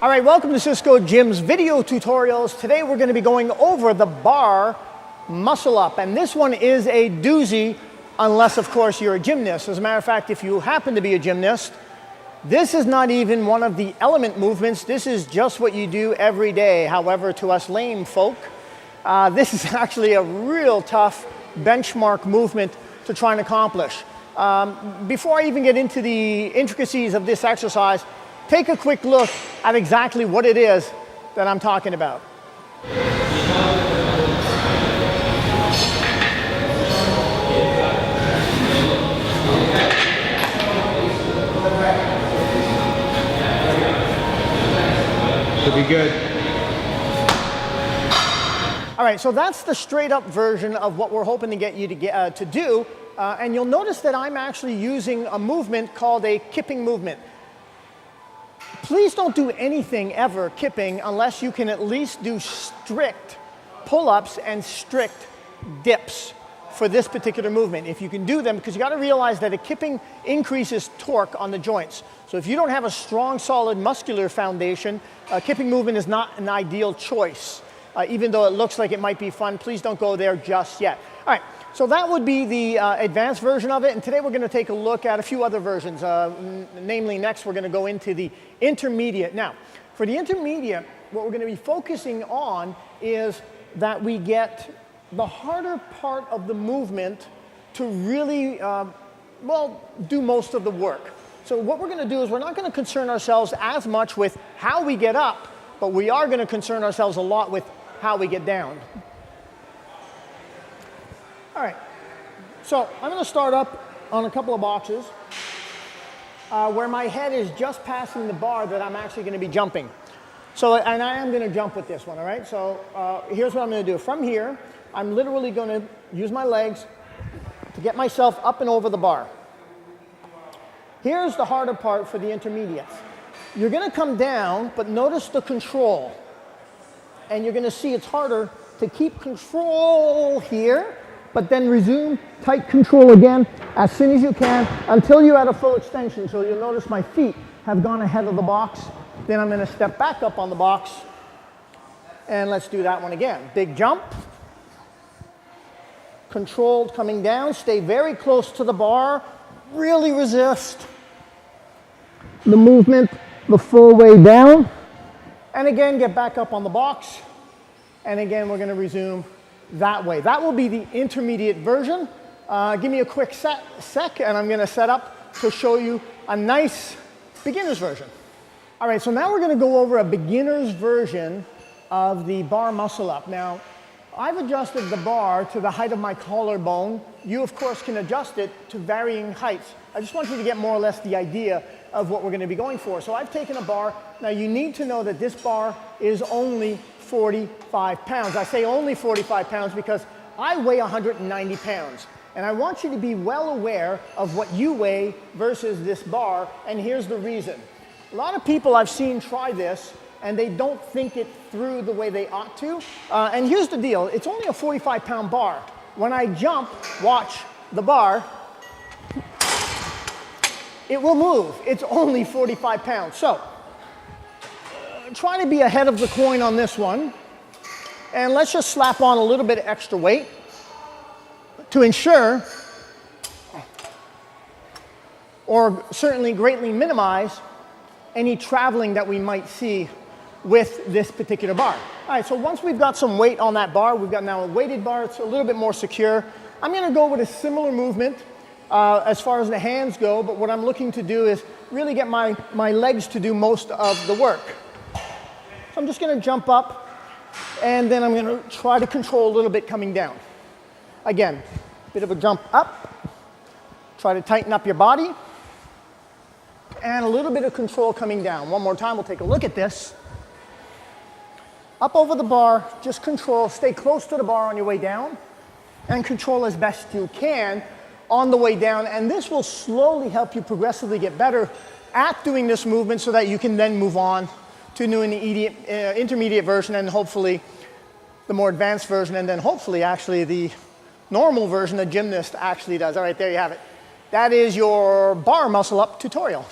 All right, welcome to Siscoe Gym's video tutorials. Today we're going to be going over the bar muscle up, and this one is a doozy unless of course you're a gymnast. As a matter of fact, if you happen to be a gymnast, this is not even one of the element movements. This is just what you do every day. However, to us lame folk, this is actually a real tough benchmark movement to try and accomplish. Before I even get into the intricacies of this exercise, take a quick look at exactly what it is that I'm talking about. Should be good. All right, so that's the straight up version of what we're hoping to get you to do. And you'll notice that I'm actually using a movement called a kipping movement. Please don't do anything ever kipping unless you can at least do strict pull-ups and strict dips for this particular movement. If you can do them, because you got to realize that a kipping increases torque on the joints. So if you don't have a strong, solid muscular foundation, a kipping movement is not an ideal choice. Even though it looks like it might be fun, please don't go there just yet. All right, so that would be the advanced version of it, and today we're going to take a look at a few other versions. Namely, next we're going to go into the intermediate. Now, for the intermediate, what we're going to be focusing on is that we get the harder part of the movement to really, do most of the work. So what we're going to do is we're not going to concern ourselves as much with how we get up, but we are going to concern ourselves a lot with how we get down. All right, so I'm going to start up on a couple of boxes where my head is just passing the bar that I'm actually going to be jumping. So, and I am going to jump with this one, all right? So here's what I'm going to do. From here, I'm literally going to use my legs to get myself up and over the bar. Here's the harder part for the intermediates. You're going to come down, but notice the control. And you're going to see it's harder to keep control here, but then resume tight control again as soon as you can until you're at a full extension. So you'll notice my feet have gone ahead of the box. Then I'm going to step back up on the box. And let's do that one again. Big jump. Controlled coming down. Stay very close to the bar. Really resist the movement the full way down. And again, get back up on the box. And again, we're going to resume that way. That will be the intermediate version. Give me a quick sec, and I'm going to set up to show you a nice beginner's version. All right, so now we're going to go over a beginner's version of the bar muscle up. Now, I've adjusted the bar to the height of my collarbone. You, of course, can adjust it to varying heights. I just want you to get more or less the idea of what we're going to be going for. So I've taken a bar. Now, you need to know that this bar is only 45 pounds. I say only 45 pounds because I weigh 190 pounds. And I want you to be well aware of what you weigh versus this bar, and here's the reason. A lot of people I've seen try this, and they don't think it through the way they ought to. And here's the deal. It's only a 45-pound bar. When I jump, watch the bar, it will move. It's only 45 pounds. So, try to be ahead of the coin on this one. And let's just slap on a little bit of extra weight to ensure, or certainly greatly minimize, any traveling that we might see with this particular bar. All right, so once we've got some weight on that bar, we've got now a weighted bar, it's a little bit more secure. I'm going to go with a similar movement as far as the hands go, but what I'm looking to do is really get my legs to do most of the work. So I'm just going to jump up, and then I'm going to try to control a little bit coming down. Again, bit of a jump up, try to tighten up your body, and a little bit of control coming down. One more time, we'll take a look at this. Up over the bar, just control, stay close to the bar on your way down, and control as best you can on the way down, and this will slowly help you progressively get better at doing this movement so that you can then move on to a new intermediate version, and hopefully the more advanced version, and then hopefully actually the normal version the gymnast actually does. All right, there you have it. That is your bar muscle up tutorial.